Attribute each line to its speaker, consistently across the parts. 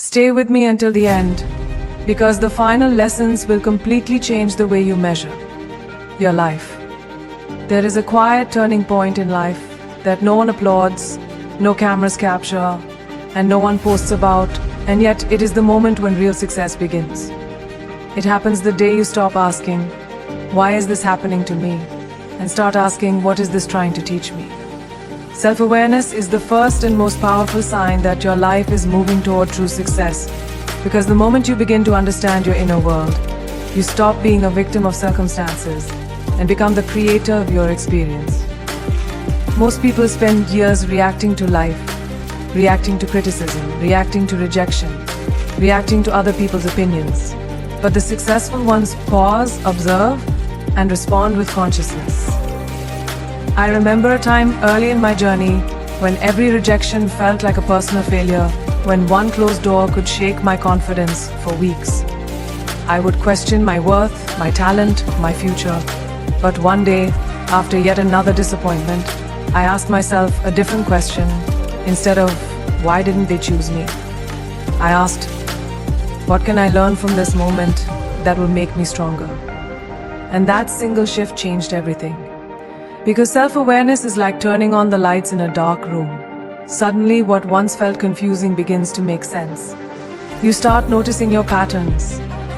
Speaker 1: Stay with me until the end, because the final lessons will completely change the way you measure your life. There is a quiet turning point in life that no one applauds, no cameras capture, and no one posts about, and yet it is the moment when real success begins. It happens the day you stop asking, "Why is this happening to me?" and start asking, "What is this trying to teach me?" Self-awareness is the first and most powerful sign that your life is moving toward true success, because the moment you begin to understand your inner world, you stop being a victim of circumstances and become the creator of your experience. Most people spend years reacting to life, reacting to criticism, reacting to rejection, reacting to other people's opinions. But the successful ones pause, observe, and respond with consciousness. I remember a time early in my journey when every rejection felt like a personal failure, when one closed door could shake my confidence for weeks. I would question my worth, my talent, my future. But one day, after yet another disappointment, I asked myself a different question. Instead of, "Why didn't they choose me?" I asked, "What can I learn from this moment that will make me stronger?" And that single shift changed everything. Because self-awareness is like turning on the lights in a dark room. Suddenly, what once felt confusing begins to make sense. You start noticing your patterns,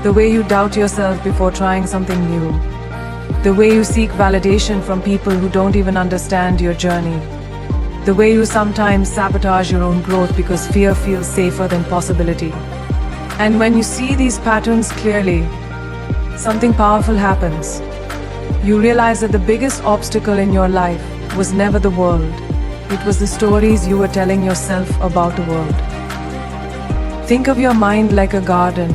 Speaker 1: the way you doubt yourself before trying something new, the way you seek validation from people who don't even understand your journey, the way you sometimes sabotage your own growth because fear feels safer than possibility. And when you see these patterns clearly, something powerful happens. You realize that the biggest obstacle in your life was never the world. It was the stories you were telling yourself about the world. Think of your mind like a garden.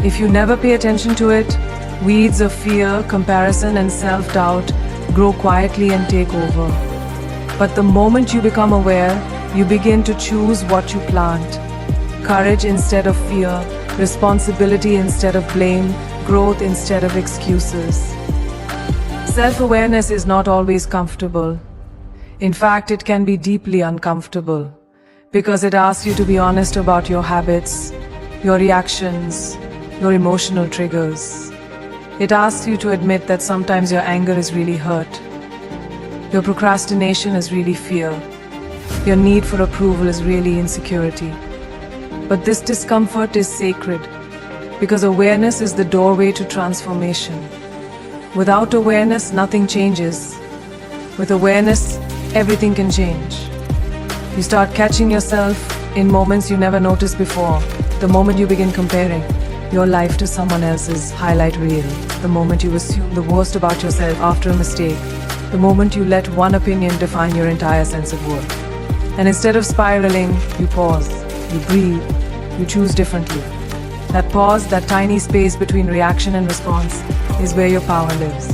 Speaker 1: If you never pay attention to it, weeds of fear, comparison, and self-doubt grow quietly and take over. But the moment you become aware, you begin to choose what you plant. Courage instead of fear, responsibility instead of blame, growth instead of excuses. Self-awareness is not always comfortable. In fact, it can be deeply uncomfortable, because it asks you to be honest about your habits, your reactions, your emotional triggers. It asks you to admit that sometimes your anger is really hurt, your procrastination is really fear, your need for approval is really insecurity. But this discomfort is sacred, because awareness is the doorway to transformation. Without awareness, nothing changes. With awareness, everything can change. You start catching yourself in moments you never noticed before. The moment you begin comparing your life to someone else's highlight reel. The moment you assume the worst about yourself after a mistake. The moment you let one opinion define your entire sense of worth. And instead of spiraling, you pause, you breathe, you choose differently. That pause, that tiny space between reaction and response, is where your power lives.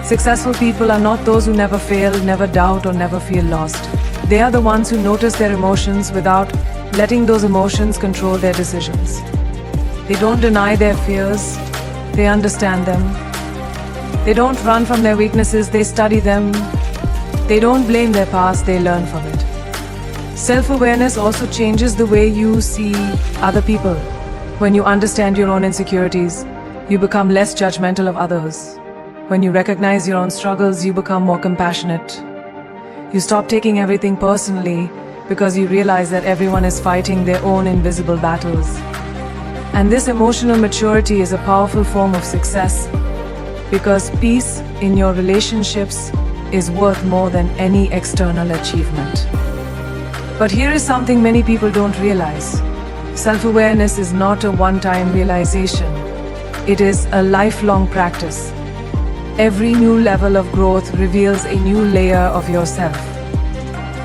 Speaker 1: Successful people are not those who never fail, never doubt, or never feel lost. They are the ones who notice their emotions without letting those emotions control their decisions. They don't deny their fears, they understand them. They don't run from their weaknesses, they study them. They don't blame their past, they learn from it. Self-awareness also changes the way you see other people. When you understand your own insecurities, you become less judgmental of others. When you recognize your own struggles, you become more compassionate. You stop taking everything personally because you realize that everyone is fighting their own invisible battles. And this emotional maturity is a powerful form of success, because peace in your relationships is worth more than any external achievement. But here is something many people don't realize. Self-awareness is not a one-time realization. It is a lifelong practice. Every new level of growth reveals a new layer of yourself.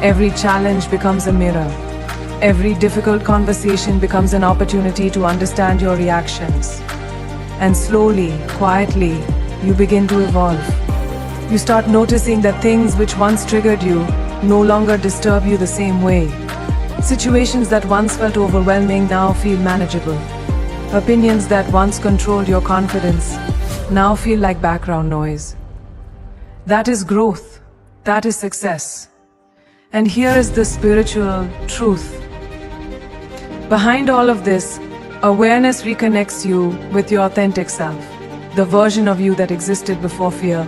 Speaker 1: Every challenge becomes a mirror. Every difficult conversation becomes an opportunity to understand your reactions. And slowly, quietly, you begin to evolve. You start noticing that things which once triggered you no longer disturb you the same way. Situations that once felt overwhelming now feel manageable. Opinions that once controlled your confidence now feel like background noise. That is growth. That is success. And here is the spiritual truth. Behind all of this, awareness reconnects you with your authentic self, the version of you that existed before fear,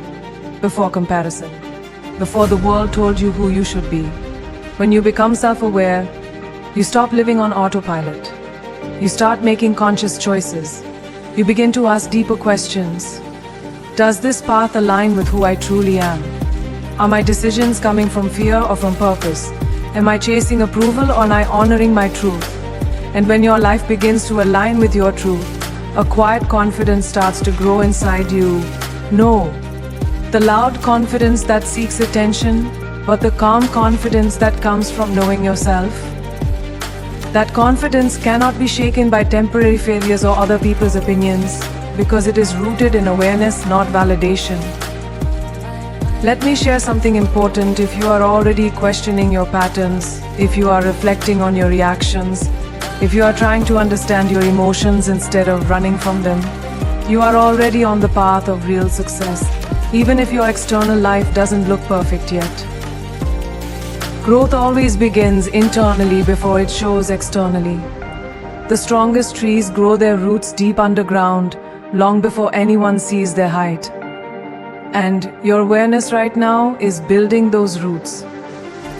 Speaker 1: before comparison, before the world told you who you should be. When you become self-aware, you stop living on autopilot. You start making conscious choices. You begin to ask deeper questions. Does this path align with who I truly am? Are my decisions coming from fear or from purpose? Am I chasing approval or am I honoring my truth? And when your life begins to align with your truth, a quiet confidence starts to grow inside you. No, the loud confidence that seeks attention, but the calm confidence that comes from knowing yourself. That confidence cannot be shaken by temporary failures or other people's opinions, because it is rooted in awareness, not validation. Let me share something important. If you are already questioning your patterns, if you are reflecting on your reactions, if you are trying to understand your emotions instead of running from them, you are already on the path of real success, even if your external life doesn't look perfect yet. Growth always begins internally before it shows externally. The strongest trees grow their roots deep underground, long before anyone sees their height. And your awareness right now is building those roots.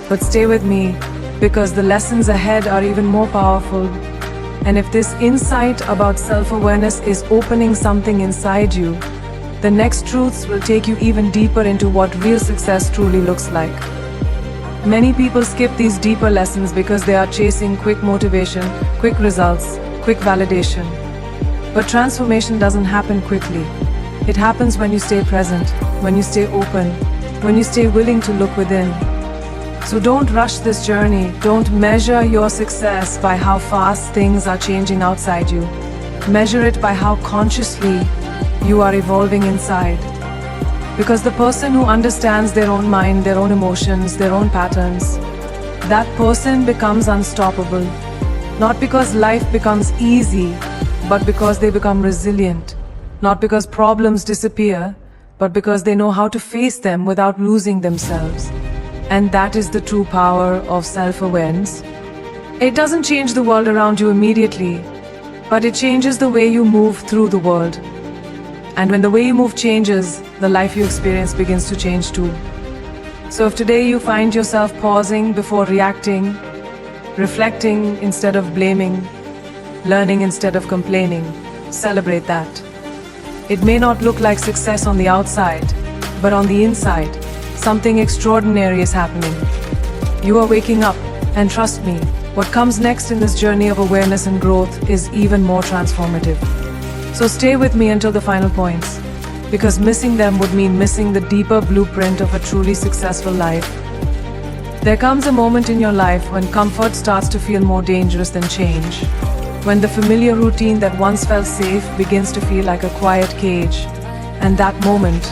Speaker 1: But stay with me, because the lessons ahead are even more powerful. And if this insight about self-awareness is opening something inside you, the next truths will take you even deeper into what real success truly looks like. Many people skip these deeper lessons because they are chasing quick motivation, quick results, quick validation. But transformation doesn't happen quickly. It happens when you stay present, when you stay open, when you stay willing to look within. So don't rush this journey. Don't measure your success by how fast things are changing outside you. Measure it by how consciously you are evolving inside. Because the person who understands their own mind, their own emotions, their own patterns, that person becomes unstoppable. Not because life becomes easy, but because they become resilient. Not because problems disappear, but because they know how to face them without losing themselves. And that is the true power of self-awareness. It doesn't change the world around you immediately, but it changes the way you move through the world. And when the way you move changes, the life you experience begins to change too. So if today you find yourself pausing before reacting, reflecting instead of blaming, learning instead of complaining, celebrate that. It may not look like success on the outside, but on the inside, something extraordinary is happening. You are waking up, and trust me, what comes next in this journey of awareness and growth is even more transformative. So stay with me until the final points, because missing them would mean missing the deeper blueprint of a truly successful life. There comes a moment in your life when comfort starts to feel more dangerous than change. When the familiar routine that once felt safe begins to feel like a quiet cage. And that moment,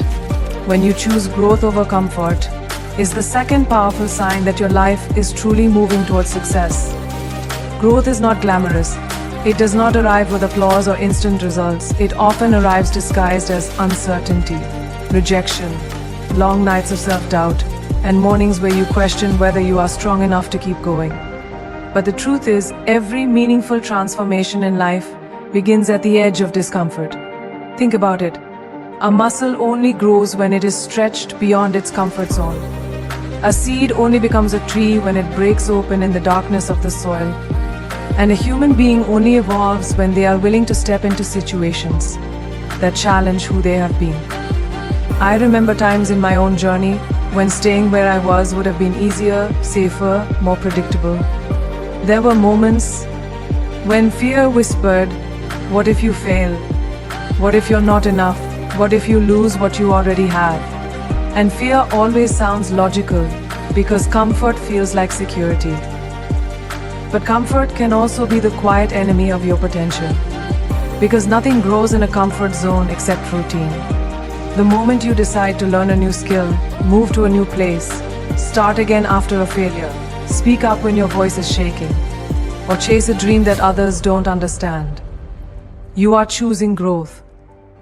Speaker 1: when you choose growth over comfort, is the second powerful sign that your life is truly moving towards success. Growth is not glamorous. It does not arrive with applause or instant results. It often arrives disguised as uncertainty, rejection, long nights of self-doubt, and mornings where you question whether you are strong enough to keep going. But the truth is, every meaningful transformation in life begins at the edge of discomfort. Think about it. A muscle only grows when it is stretched beyond its comfort zone. A seed only becomes a tree when it breaks open in the darkness of the soil. And a human being only evolves when they are willing to step into situations that challenge who they have been. I remember times in my own journey when staying where I was would have been easier, safer, more predictable. There were moments when fear whispered, "What if you fail? What if you're not enough? What if you lose what you already have?" And fear always sounds logical because comfort feels like security. But comfort can also be the quiet enemy of your potential. Because nothing grows in a comfort zone except routine. The moment you decide to learn a new skill, move to a new place, start again after a failure, speak up when your voice is shaking, or chase a dream that others don't understand, you are choosing growth.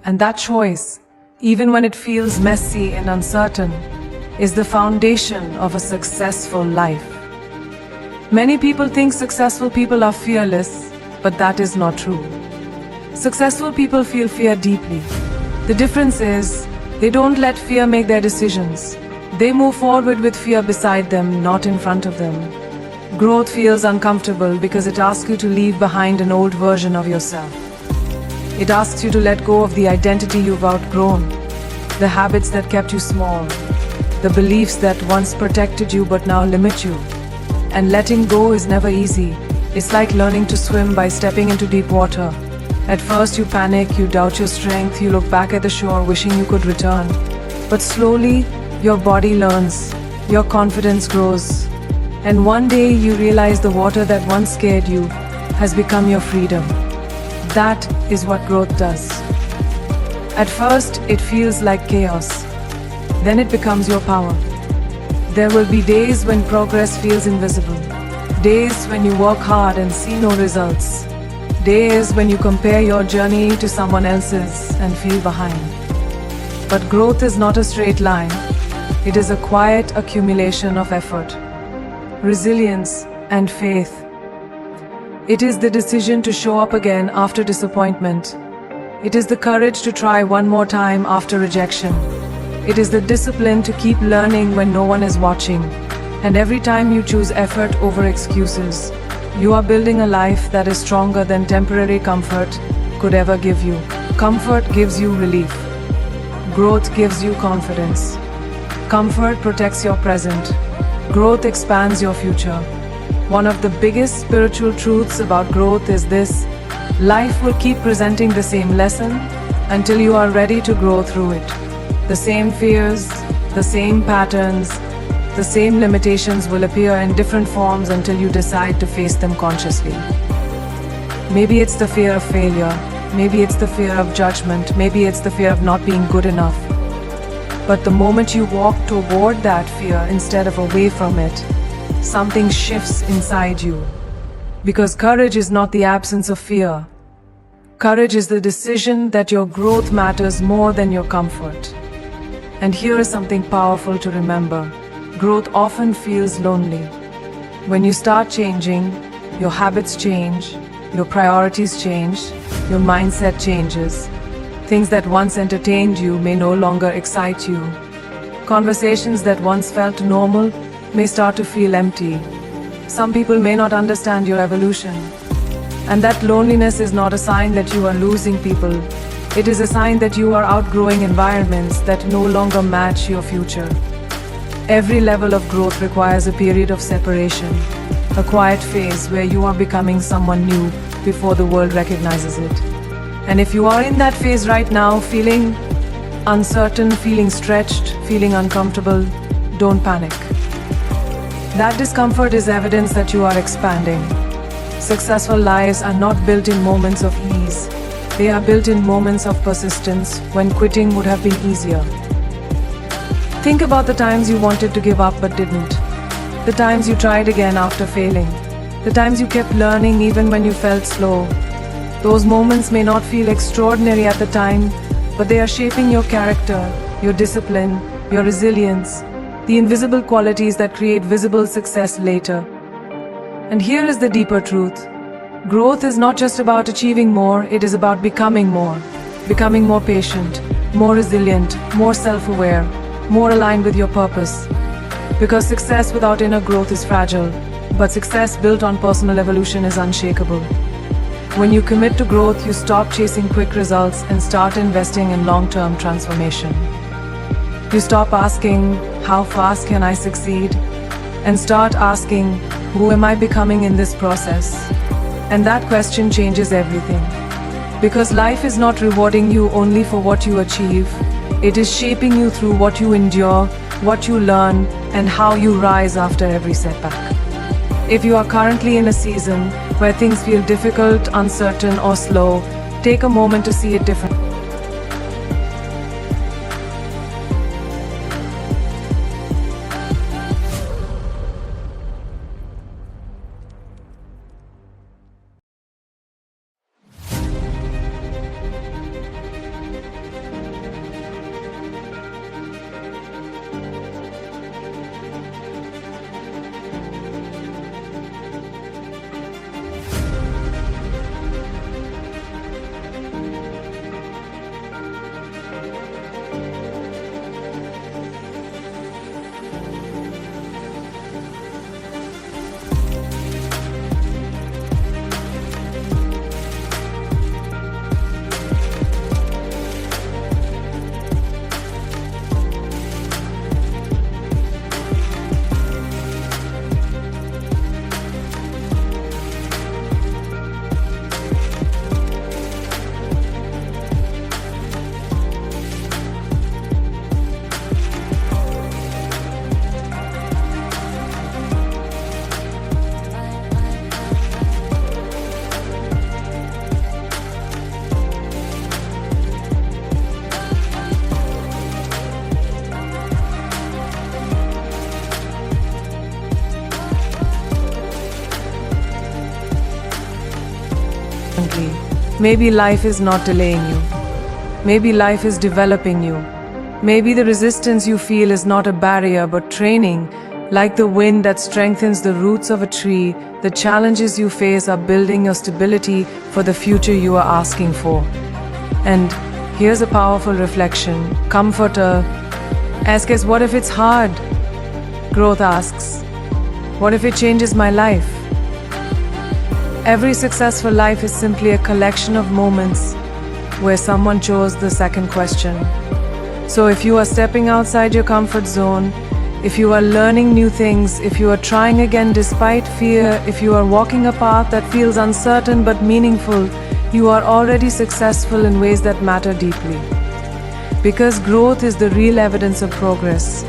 Speaker 1: And that choice, even when it feels messy and uncertain, is the foundation of a successful life. Many people think successful people are fearless, but that is not true. Successful people feel fear deeply. The difference is, they don't let fear make their decisions. They move forward with fear beside them, not in front of them. Growth feels uncomfortable because it asks you to leave behind an old version of yourself. It asks you to let go of the identity you've outgrown, the habits that kept you small, the beliefs that once protected you but now limit you. And letting go is never easy. It's like learning to swim by stepping into deep water. At first you panic, you doubt your strength, you look back at the shore wishing you could return. But slowly, your body learns, your confidence grows, and one day you realize the water that once scared you has become your freedom. That is what growth does. At first, it feels like chaos. Then it becomes your power. There will be days when progress feels invisible. Days when you work hard and see no results. Days when you compare your journey to someone else's and feel behind. But growth is not a straight line. It is a quiet accumulation of effort, resilience, and faith. It is the decision to show up again after disappointment. It is the courage to try one more time after rejection. It is the discipline to keep learning when no one is watching. And every time you choose effort over excuses, you are building a life that is stronger than temporary comfort could ever give you. Comfort gives you relief. Growth gives you confidence. Comfort protects your present. Growth expands your future. One of the biggest spiritual truths about growth is this: life will keep presenting the same lesson until you are ready to grow through it. The same fears, the same patterns, the same limitations will appear in different forms until you decide to face them consciously. Maybe it's the fear of failure, maybe it's the fear of judgment, maybe it's the fear of not being good enough. But the moment you walk toward that fear instead of away from it, something shifts inside you. Because courage is not the absence of fear. Courage is the decision that your growth matters more than your comfort. And here is something powerful to remember. Growth often feels lonely. When you start changing, your habits change, your priorities change, your mindset changes. Things that once entertained you may no longer excite you. Conversations that once felt normal may start to feel empty. Some people may not understand your evolution. And that loneliness is not a sign that you are losing people. It is a sign that you are outgrowing environments that no longer match your future. Every level of growth requires a period of separation, a quiet phase where you are becoming someone new before the world recognizes it. And if you are in that phase right now, feeling uncertain, feeling stretched, feeling uncomfortable, don't panic. That discomfort is evidence that you are expanding. Successful lives are not built in moments of ease. They are built in moments of persistence when quitting would have been easier. Think about the times you wanted to give up but didn't. The times you tried again after failing. The times you kept learning even when you felt slow. Those moments may not feel extraordinary at the time, but they are shaping your character, your discipline, your resilience, the invisible qualities that create visible success later. And here is the deeper truth. Growth is not just about achieving more, it is about becoming more. Becoming more patient, more resilient, more self-aware, more aligned with your purpose. Because success without inner growth is fragile, but success built on personal evolution is unshakable. When you commit to growth, you stop chasing quick results and start investing in long-term transformation. You stop asking, how fast can I succeed? And start asking, who am I becoming in this process? And that question changes everything. Because life is not rewarding you only for what you achieve. It is shaping you through what you endure, what you learn, and how you rise after every setback. If you are currently in a season where things feel difficult, uncertain, or slow, take a moment to see it differently. Maybe life is not delaying you. Maybe life is developing you. Maybe the resistance you feel is not a barrier but training. Like the wind that strengthens the roots of a tree, the challenges you face are building your stability for the future you are asking for. And here's a powerful reflection. Comforter asks, what if it's hard? Growth asks, what if it changes my life? Every successful life is simply a collection of moments where someone chose the second question. So if you are stepping outside your comfort zone, if you are learning new things, if you are trying again despite fear, if you are walking a path that feels uncertain but meaningful, you are already successful in ways that matter deeply. Because growth is the real evidence of progress,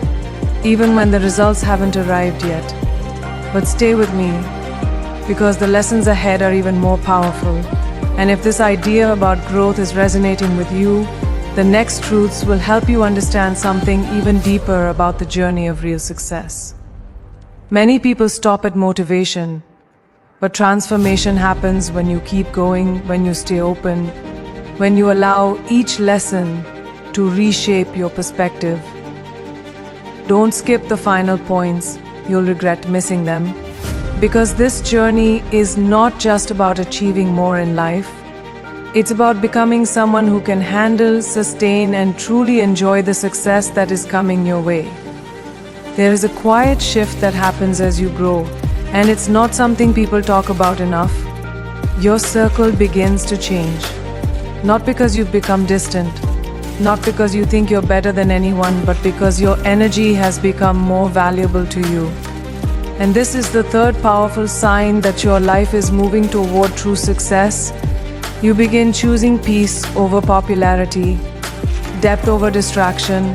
Speaker 1: even when the results haven't arrived yet. But stay with me, because the lessons ahead are even more powerful. And if this idea about growth is resonating with you, the next truths will help you understand something even deeper about the journey of real success. Many people stop at motivation, but transformation happens when you keep going, when you stay open, when you allow each lesson to reshape your perspective. Don't skip the final points, you'll regret missing them. Because this journey is not just about achieving more in life, it's about becoming someone who can handle, sustain, and truly enjoy the success that is coming your way. There is a quiet shift that happens as you grow, and it's not something people talk about enough. Your circle begins to change. Not because you've become distant, not because you think you're better than anyone, but because your energy has become more valuable to you. And this is the third powerful sign that your life is moving toward true success. You begin choosing peace over popularity, depth over distraction,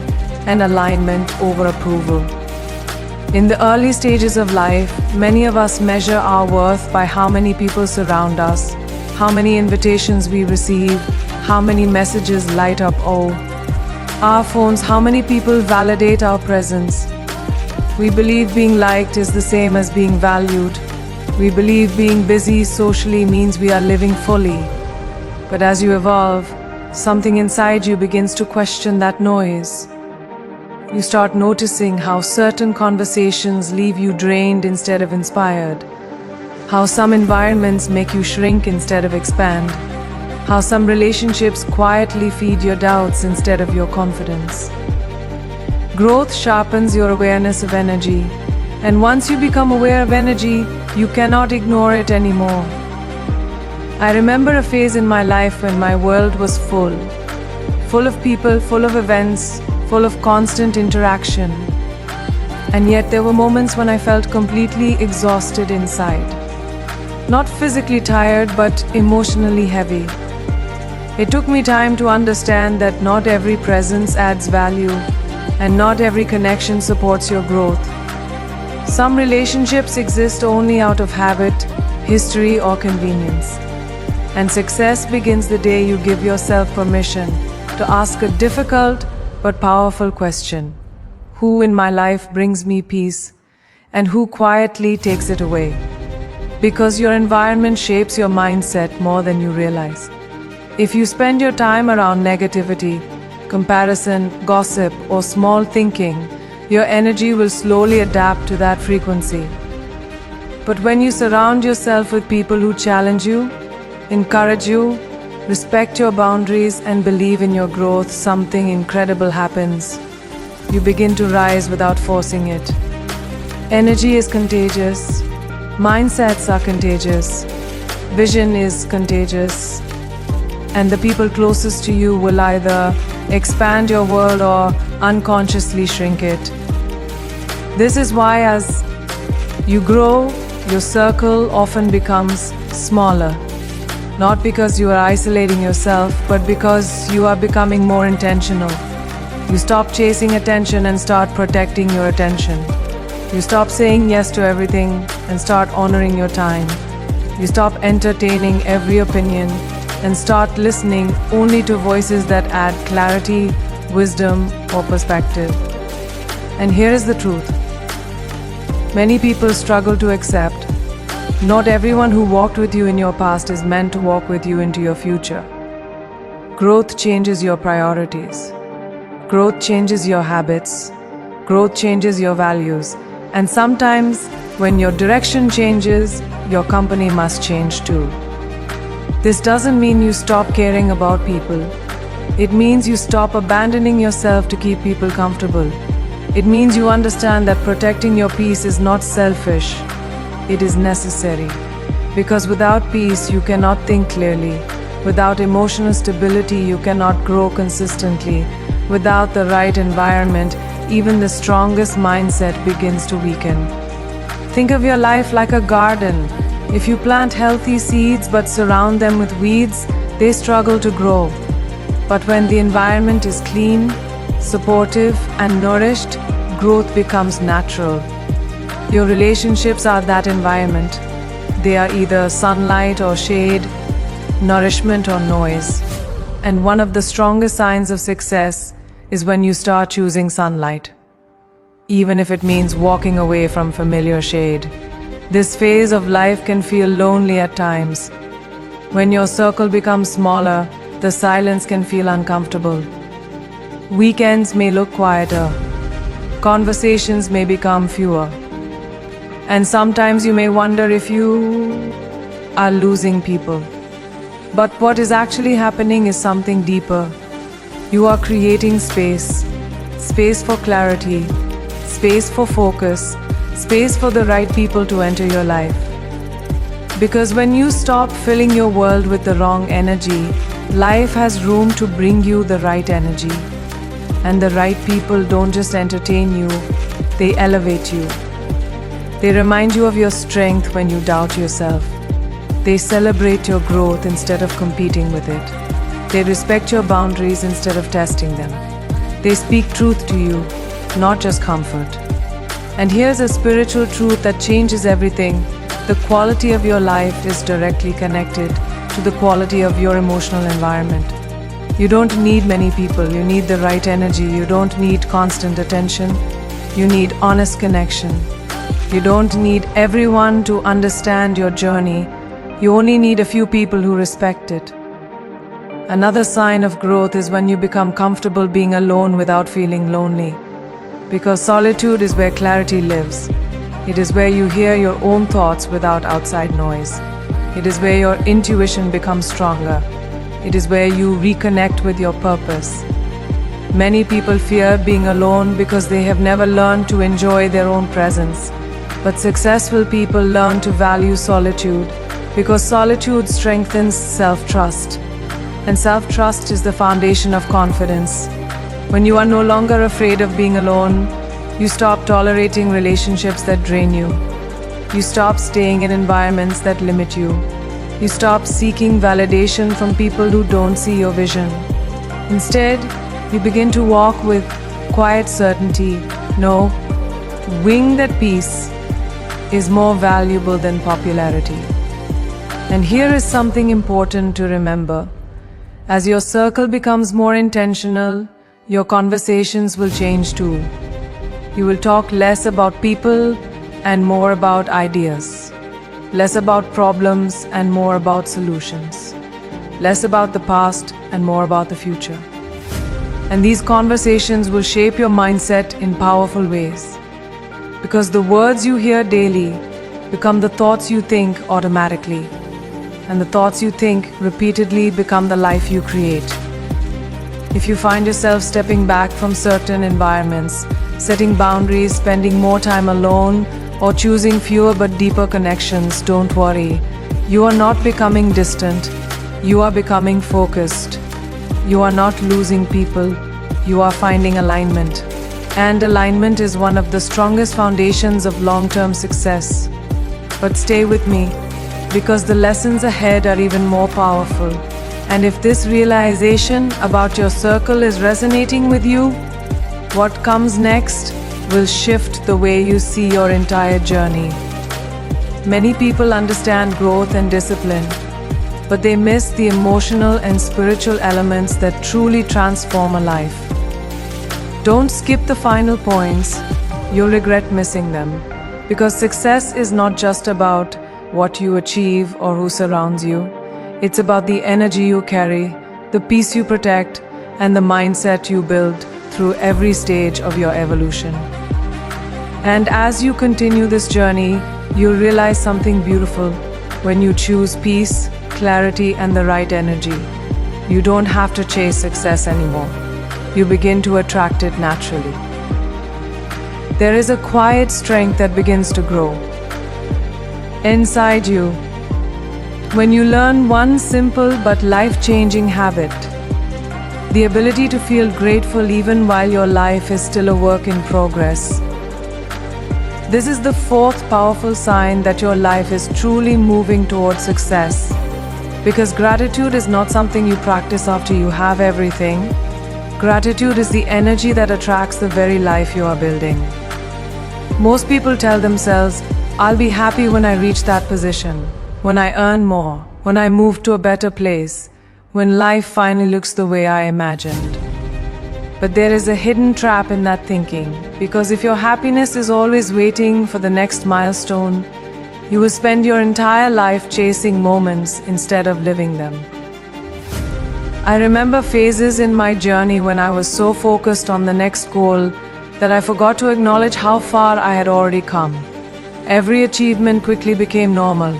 Speaker 1: and alignment over approval. In the early stages of life, many of us measure our worth by how many people surround us, how many invitations we receive, how many messages light up our phones, how many people validate our presence. We believe being liked is the same as being valued. We believe being busy socially means we are living fully. But as you evolve, something inside you begins to question that noise. You start noticing how certain conversations leave you drained instead of inspired, how some environments make you shrink instead of expand, how some relationships quietly feed your doubts instead of your confidence. Growth sharpens your awareness of energy, and once you become aware of energy, you cannot ignore it anymore. I remember a phase in my life when my world was full of people, full of events, full of constant interaction. And yet there were moments when I felt completely exhausted inside. Not physically tired, but emotionally heavy. It took me time to understand that not every presence adds value, and not every connection supports your growth. Some relationships exist only out of habit, history, or convenience. And success begins the day you give yourself permission to ask a difficult but powerful question. Who in my life brings me peace, and who quietly takes it away? Because your environment shapes your mindset more than you realize. If you spend your time around negativity, comparison, gossip, or small thinking, your energy will slowly adapt to that frequency. But when you surround yourself with people who challenge you, encourage you, respect your boundaries, and believe in your growth, something incredible happens. You begin to rise without forcing it. Energy is contagious. Mindsets are contagious. Vision is contagious. And the people closest to you will either expand your world or unconsciously shrink it. This is why as you grow, your circle often becomes smaller. Not because you are isolating yourself, but because you are becoming more intentional. You stop chasing attention and start protecting your attention. You stop saying yes to everything and start honoring your time. You stop entertaining every opinion and start listening only to voices that add clarity, wisdom, or perspective. And here is the truth. Many people struggle to accept Not everyone who walked with you in your past is meant to walk with you into your future. Growth changes your priorities. Growth changes your habits. Growth changes your values. And sometimes, when your direction changes, your company must change too. This doesn't mean you stop caring about people. It means you stop abandoning yourself to keep people comfortable. It means you understand that protecting your peace is not selfish. It is necessary. Because without peace, you cannot think clearly. Without emotional stability, you cannot grow consistently. Without the right environment, even the strongest mindset begins to weaken. Think of your life like a garden. If you plant healthy seeds but surround them with weeds, they struggle to grow. But when the environment is clean, supportive, and nourished, growth becomes natural. Your relationships are that environment. They are either sunlight or shade, nourishment or noise. And one of the strongest signs of success is when you start choosing sunlight, even if it means walking away from familiar shade. This phase of life can feel lonely at times. When your circle becomes smaller, the silence can feel uncomfortable. Weekends may look quieter. Conversations may become fewer. And sometimes you may wonder if you are losing people. But what is actually happening is something deeper. You are creating space. Space for clarity. Space for focus. Space for the right people to enter your life. Because when you stop filling your world with the wrong energy, life has room to bring you the right energy. And the right people don't just entertain you, they elevate you. They remind you of your strength when you doubt yourself. They celebrate your growth instead of competing with it. They respect your boundaries instead of testing them. They speak truth to you, not just comfort. And here's a spiritual truth that changes everything. The quality of your life is directly connected to the quality of your emotional environment. You don't need many people, you need the right energy. You don't need constant attention, you need honest connection. You don't need everyone to understand your journey, you only need a few people who respect it. Another sign of growth is when you become comfortable being alone without feeling lonely. Because solitude is where clarity lives. It is where you hear your own thoughts without outside noise. It is where your intuition becomes stronger. It is where you reconnect with your purpose. Many people fear being alone because they have never learned to enjoy their own presence. But successful people learn to value solitude because solitude strengthens self-trust. And self-trust is the foundation of confidence. When you are no longer afraid of being alone, you stop tolerating relationships that drain you. You stop staying in environments that limit you. You stop seeking validation from people who don't see your vision. Instead, you begin to walk with quiet certainty. No, wing that peace is more valuable than popularity. And here is something important to remember. As your circle becomes more intentional, your conversations will change too. You will talk less about people and more about ideas. Less about problems and more about solutions. Less about the past and more about the future. And these conversations will shape your mindset in powerful ways. Because the words you hear daily become the thoughts you think automatically. And the thoughts you think repeatedly become the life you create. If you find yourself stepping back from certain environments, setting boundaries, spending more time alone, or choosing fewer but deeper connections, don't worry. You are not becoming distant. You are becoming focused. You are not losing people. You are finding alignment. And alignment is one of the strongest foundations of long-term success. But stay with me, because the lessons ahead are even more powerful. And if this realization about your circle is resonating with you, what comes next will shift the way you see your entire journey. Many people understand growth and discipline, but they miss the emotional and spiritual elements that truly transform a life. Don't skip the final points, you'll regret missing them. Because success is not just about what you achieve, or who surrounds you. It's about the energy you carry, the peace you protect, and the mindset you build through every stage of your evolution. And as you continue this journey, you'll realize something beautiful. When you choose peace, clarity, and the right energy, you don't have to chase success anymore. You begin to attract it naturally. There is a quiet strength that begins to grow inside you when you learn one simple but life-changing habit: the ability to feel grateful even while your life is still a work in progress. This is the fourth powerful sign that your life is truly moving towards success. Because gratitude is not something you practice after you have everything. Gratitude is the energy that attracts the very life you are building. Most people tell themselves, "I'll be happy when I reach that position, when I earn more, when I move to a better place, when life finally looks the way I imagined." But there is a hidden trap in that thinking, because if your happiness is always waiting for the next milestone, you will spend your entire life chasing moments instead of living them. I remember phases in my journey when I was so focused on the next goal that I forgot to acknowledge how far I had already come. Every achievement quickly became normal.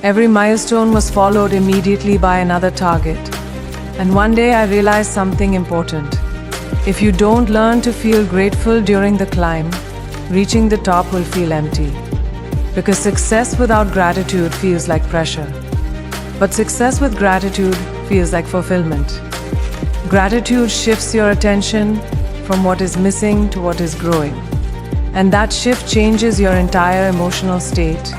Speaker 1: Every milestone was followed immediately by another target. And one day I realized something important. If you don't learn to feel grateful during the climb, reaching the top will feel empty. Because success without gratitude feels like pressure. But success with gratitude feels like fulfillment. Gratitude shifts your attention from what is missing to what is growing. And that shift changes your entire emotional state.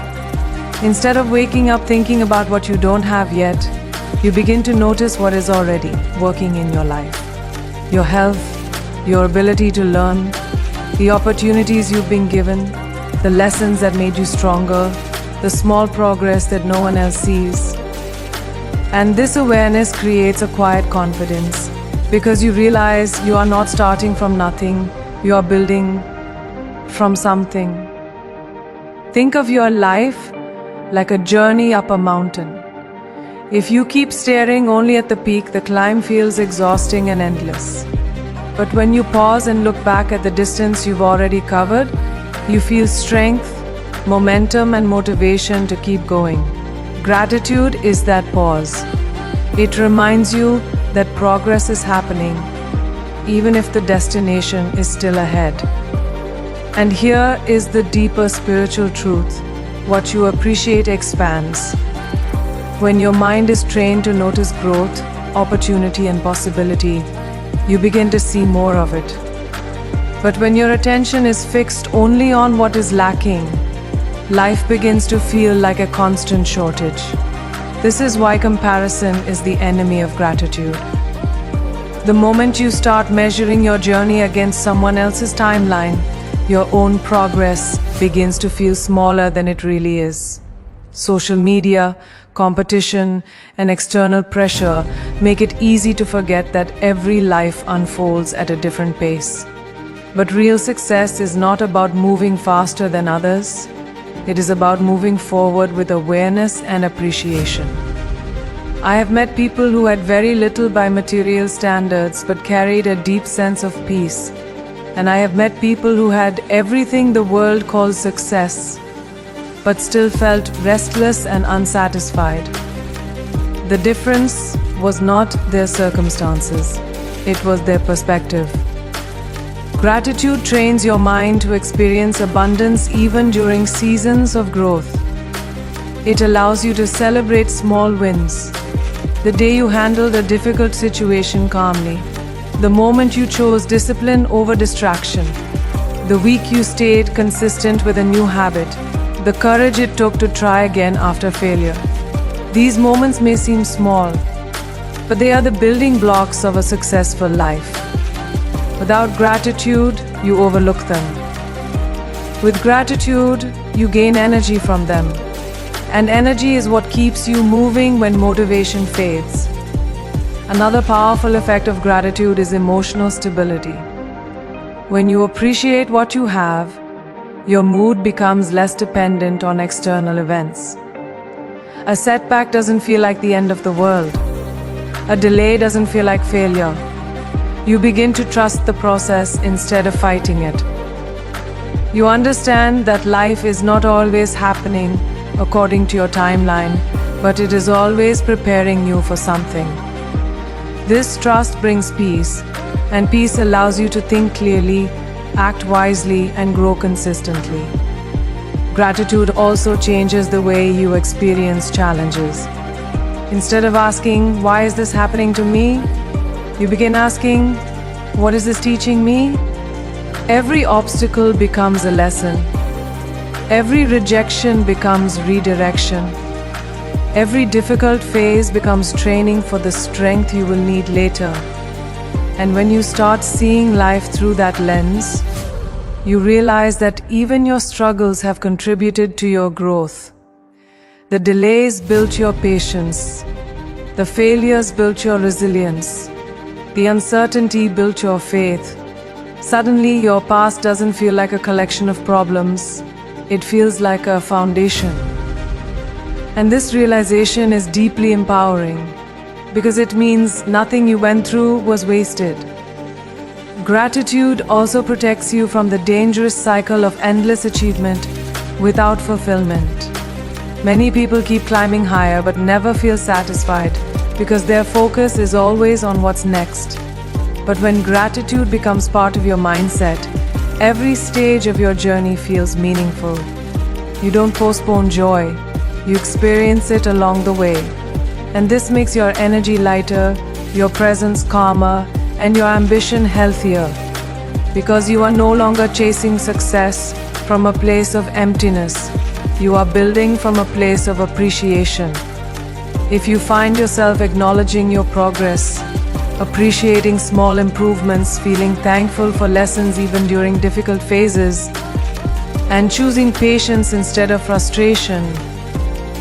Speaker 1: Instead of waking up thinking about what you don't have yet, you begin to notice what is already working in your life. Your health, your ability to learn, the opportunities you've been given, the lessons that made you stronger, the small progress that no one else sees. And this awareness creates a quiet confidence, because you realize you are not starting from nothing, you are building from something. Think of your life like a journey up a mountain. If you keep staring only at the peak, the climb feels exhausting and endless. But when you pause and look back at the distance you've already covered, you feel strength, momentum, and motivation to keep going. Gratitude is that pause. It reminds you that progress is happening, even if the destination is still ahead. And here is the deeper spiritual truth: what you appreciate expands. When your mind is trained to notice growth, opportunity, and possibility, you begin to see more of it. But when your attention is fixed only on what is lacking, life begins to feel like a constant shortage. This is why comparison is the enemy of gratitude. The moment you start measuring your journey against someone else's timeline, your own progress begins to feel smaller than it really is. Social media, competition, and external pressure make it easy to forget that every life unfolds at a different pace. But real success is not about moving faster than others. It is about moving forward with awareness and appreciation. I have met people who had very little by material standards but carried a deep sense of peace. And I have met people who had everything the world calls success, but still felt restless and unsatisfied. The difference was not their circumstances, it was their perspective. Gratitude trains your mind to experience abundance even during seasons of growth. It allows you to celebrate small wins. The day you handled a difficult situation calmly, the moment you chose discipline over distraction, the week you stayed consistent with a new habit, the courage it took to try again after failure. These moments may seem small, but they are the building blocks of a successful life. Without gratitude, you overlook them. With gratitude, you gain energy from them. And energy is what keeps you moving when motivation fades. Another powerful effect of gratitude is emotional stability. When you appreciate what you have, your mood becomes less dependent on external events. A setback doesn't feel like the end of the world. A delay doesn't feel like failure. You begin to trust the process instead of fighting it. You understand that life is not always happening according to your timeline, but it is always preparing you for something. This trust brings peace, and peace allows you to think clearly, act wisely, and grow consistently. Gratitude also changes the way you experience challenges. Instead of asking, "Why is this happening to me?" you begin asking, "What is this teaching me?" Every obstacle becomes a lesson. Every rejection becomes redirection. Every difficult phase becomes training for the strength you will need later. And when you start seeing life through that lens, you realize that even your struggles have contributed to your growth. The delays built your patience. The failures built your resilience. The uncertainty built your faith. Suddenly, your past doesn't feel like a collection of problems. It feels like a foundation. And this realization is deeply empowering because it means nothing you went through was wasted. Gratitude also protects you from the dangerous cycle of endless achievement without fulfillment. Many people keep climbing higher but never feel satisfied because their focus is always on what's next. But when gratitude becomes part of your mindset, every stage of your journey feels meaningful. You don't postpone joy, you experience it along the way. And this makes your energy lighter, your presence calmer, and your ambition healthier, because you are no longer chasing success from a place of emptiness. You are building from a place of appreciation. If you find yourself acknowledging your progress, appreciating small improvements, feeling thankful for lessons even during difficult phases, and choosing patience instead of frustration,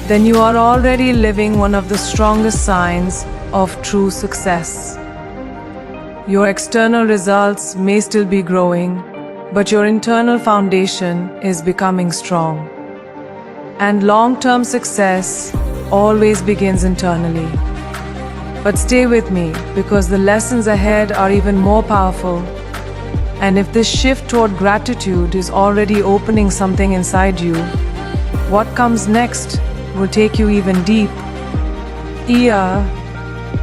Speaker 1: then you are already living one of the strongest signs of true success. Your external results may still be growing, but your internal foundation is becoming strong. And long-term success always begins internally. But stay with me, because the lessons ahead are even more powerful. And if this shift toward gratitude is already opening something inside you, what comes next will take you even deeper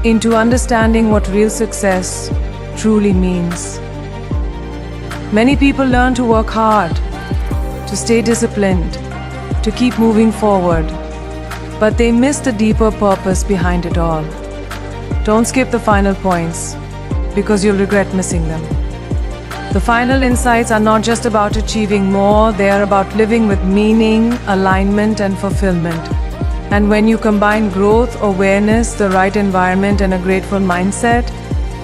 Speaker 1: into understanding what real success truly means. Many people learn to work hard, to stay disciplined, to keep moving forward, but they miss the deeper purpose behind it all. Don't skip the final points, because you'll regret missing them. The final insights are not just about achieving more, they are about living with meaning, alignment, and fulfillment. And when you combine growth, awareness, the right environment, and a grateful mindset,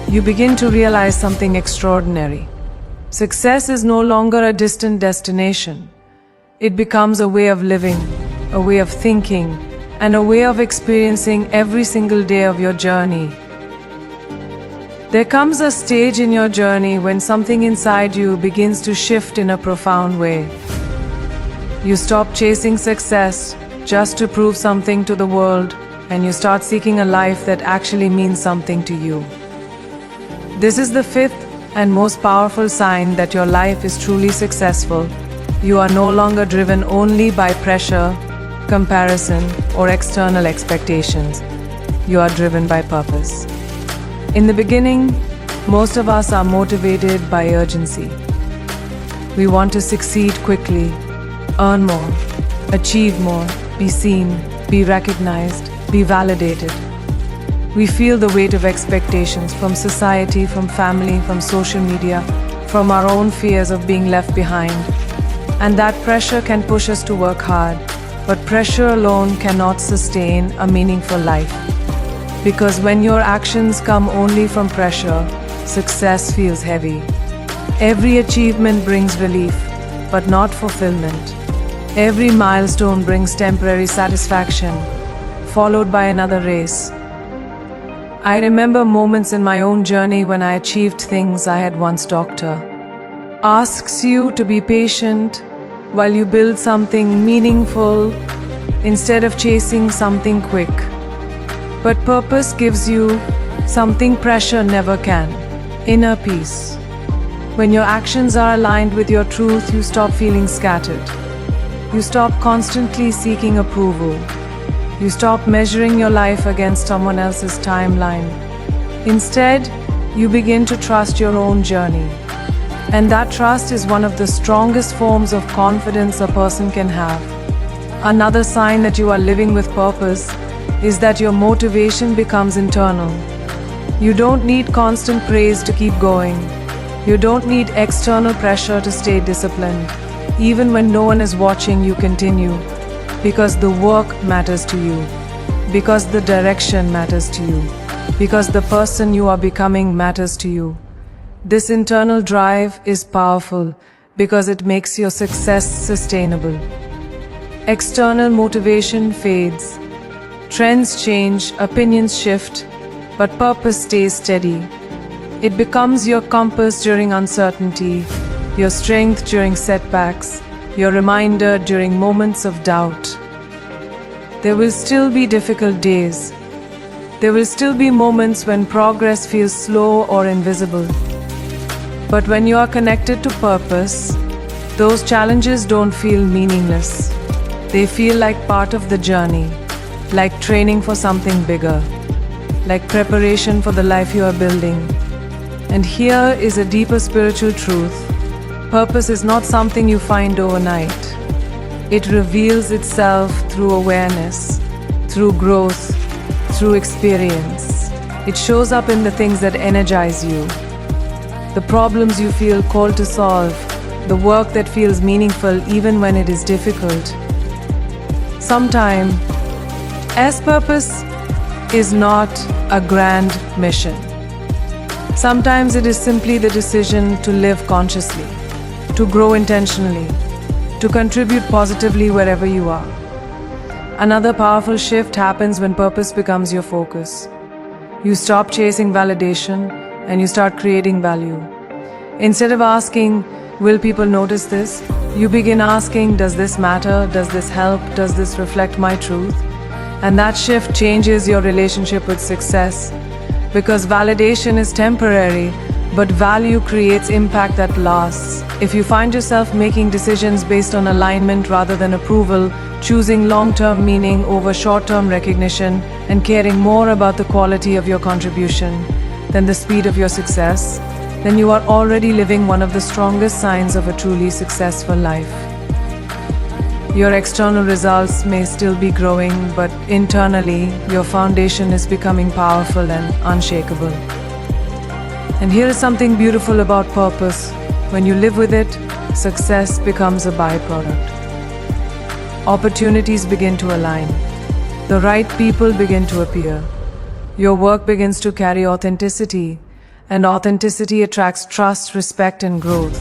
Speaker 1: you begin to realize something extraordinary. Success is no longer a distant destination. It becomes a way of living, a way of thinking, and a way of experiencing every single day of your journey. There comes a stage in your journey when something inside you begins to shift in a profound way. You stop chasing success just to prove something to the world, and you start seeking a life that actually means something to you. This is the fifth and most powerful sign that your life is truly successful. You are no longer driven only by pressure, comparison, or external expectations. You are driven by purpose. In the beginning, most of us are motivated by urgency. We want to succeed quickly, earn more, achieve more, be seen, be recognized, be validated. We feel the weight of expectations from society, from family, from social media, from our own fears of being left behind. And that pressure can push us to work hard. But pressure alone cannot sustain a meaningful life. Because when your actions come only from pressure, success feels heavy. Every achievement brings relief, but not fulfillment. Every milestone brings temporary satisfaction, followed by another race. I remember moments in my own journey when I achieved things I had once doctor asks you to be patient while you build something meaningful instead of chasing something quick. But purpose gives you something pressure never can: inner peace. When your actions are aligned with your truth, you stop feeling scattered. You stop constantly seeking approval. You stop measuring your life against someone else's timeline. Instead, you begin to trust your own journey. And that trust is one of the strongest forms of confidence a person can have. Another sign that you are living with purpose is that your motivation becomes internal. You don't need constant praise to keep going. You don't need external pressure to stay disciplined. Even when no one is watching, you continue. Because the work matters to you. Because the direction matters to you. Because the person you are becoming matters to you. This internal drive is powerful because it makes your success sustainable. External motivation fades. Trends change, opinions shift, but purpose stays steady. It becomes your compass during uncertainty, your strength during setbacks, your reminder during moments of doubt. There will still be difficult days. There will still be moments when progress feels slow or invisible. But when you are connected to purpose, those challenges don't feel meaningless. They feel like part of the journey, like training for something bigger, like preparation for the life you are building. And here is a deeper spiritual truth. Purpose is not something you find overnight. It reveals itself through awareness, through growth, through experience. It shows up in the things that energize you, the problems you feel called to solve, the work that feels meaningful even when it is difficult. Sometimes, purpose is not a grand mission. Sometimes it is simply the decision to live consciously, to grow intentionally, to contribute positively wherever you are. Another powerful shift happens when purpose becomes your focus. You stop chasing validation and you start creating value. Instead of asking, will people notice this? You begin asking, does this matter? Does this help? Does this reflect my truth? And that shift changes your relationship with success. Because validation is temporary, but value creates impact that lasts. If you find yourself making decisions based on alignment rather than approval, choosing long-term meaning over short-term recognition, and caring more about the quality of your contribution than the speed of your success, then you are already living one of the strongest signs of a truly successful life. Your external results may still be growing, but internally, your foundation is becoming powerful and unshakable. And here is something beautiful about purpose. When you live with it, success becomes a byproduct. Opportunities begin to align. The right people begin to appear. Your work begins to carry authenticity, and authenticity attracts trust, respect, and growth.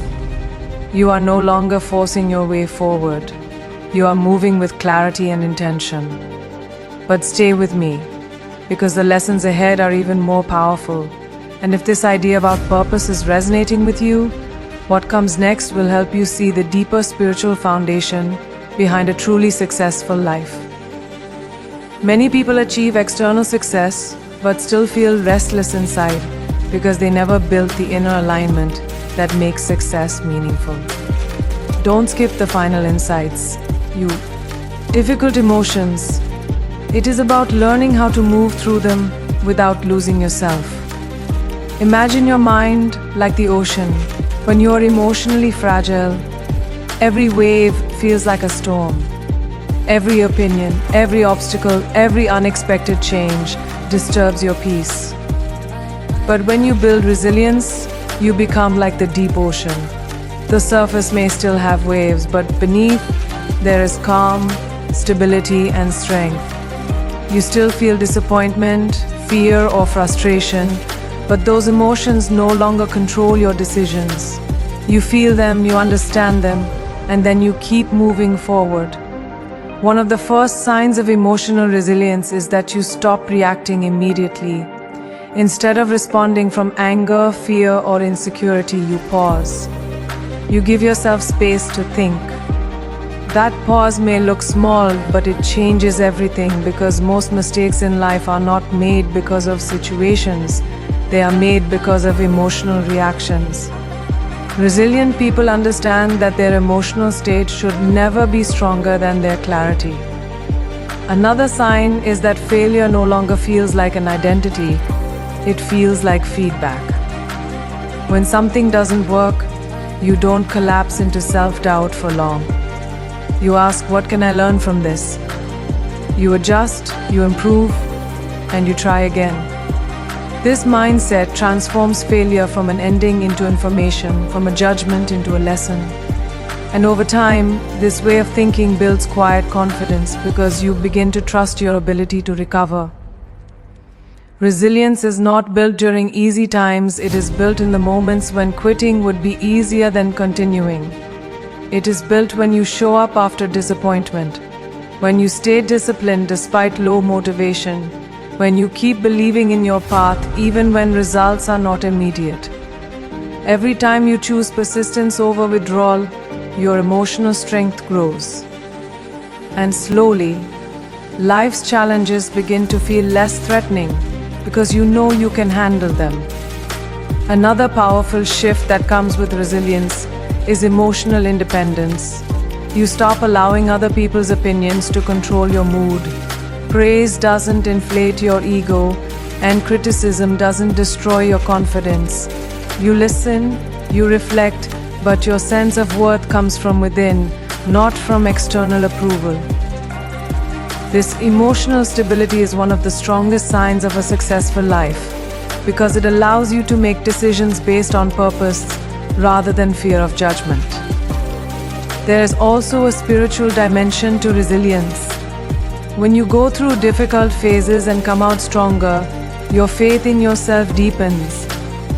Speaker 1: You are no longer forcing your way forward. You are moving with clarity and intention. But stay with me, because the lessons ahead are even more powerful. And if this idea about purpose is resonating with you, what comes next will help you see the deeper spiritual foundation behind a truly successful life. Many people achieve external success, but still feel restless inside because they never built the inner alignment that makes success meaningful. Don't skip the final insights. Difficult emotions. It is about learning how to move through them without losing yourself. Imagine your mind like the ocean. When you are emotionally fragile, every wave feels like a storm. Every opinion, every obstacle, every unexpected change disturbs your peace. But when you build resilience, you become like the deep ocean. The surface may still have waves, but beneath there is calm, stability, and strength. You still feel disappointment, fear, or frustration, but those emotions no longer control your decisions. You feel them, you understand them, and then you keep moving forward. One of the first signs of emotional resilience is that you stop reacting immediately. Instead of responding from anger, fear, or insecurity, you pause. You give yourself space to think. That pause may look small, but it changes everything because most mistakes in life are not made because of situations, they are made because of emotional reactions. Resilient people understand that their emotional state should never be stronger than their clarity. Another sign is that failure no longer feels like an identity, it feels like feedback. When something doesn't work, you don't collapse into self-doubt for long. You ask, what can I learn from this? You adjust, you improve, and you try again. This mindset transforms failure from an ending into information, from a judgment into a lesson. And over time, this way of thinking builds quiet confidence because you begin to trust your ability to recover. Resilience is not built during easy times, it is built in the moments when quitting would be easier than continuing. It is built when you show up after disappointment, when you stay disciplined despite low motivation, when you keep believing in your path even when results are not immediate. Every time you choose persistence over withdrawal, your emotional strength grows. And slowly, life's challenges begin to feel less threatening because you know you can handle them. Another powerful shift that comes with resilience is emotional independence. You stop allowing other people's opinions to control your mood. Praise doesn't inflate your ego, and criticism doesn't destroy your confidence. You listen, you reflect, but your sense of worth comes from within, not from external approval. This emotional stability is one of the strongest signs of a successful life because it allows you to make decisions based on purpose rather than fear of judgment. There is also a spiritual dimension to resilience. When you go through difficult phases and come out stronger, your faith in yourself deepens.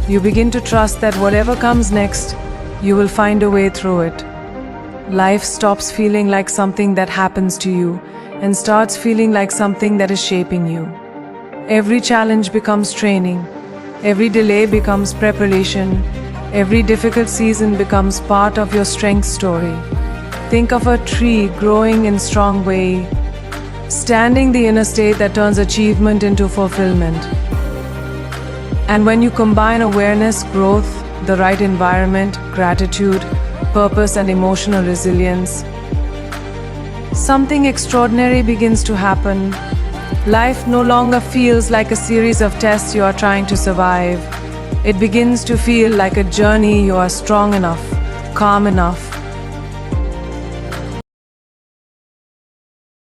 Speaker 1: You begin to trust that whatever comes next, you will find a way through it. Life stops feeling like something that happens to you and starts feeling like something that is shaping you. Every challenge becomes training, every delay becomes preparation, every difficult season becomes part of your strength story. Think of a tree growing in strong way, standing the inner state that turns achievement into fulfillment. And when you combine awareness, growth, the right environment, gratitude, purpose, and emotional resilience, something extraordinary begins to happen. Life no longer feels like a series of tests you are trying to survive. It begins to feel like a journey you are strong enough, calm enough,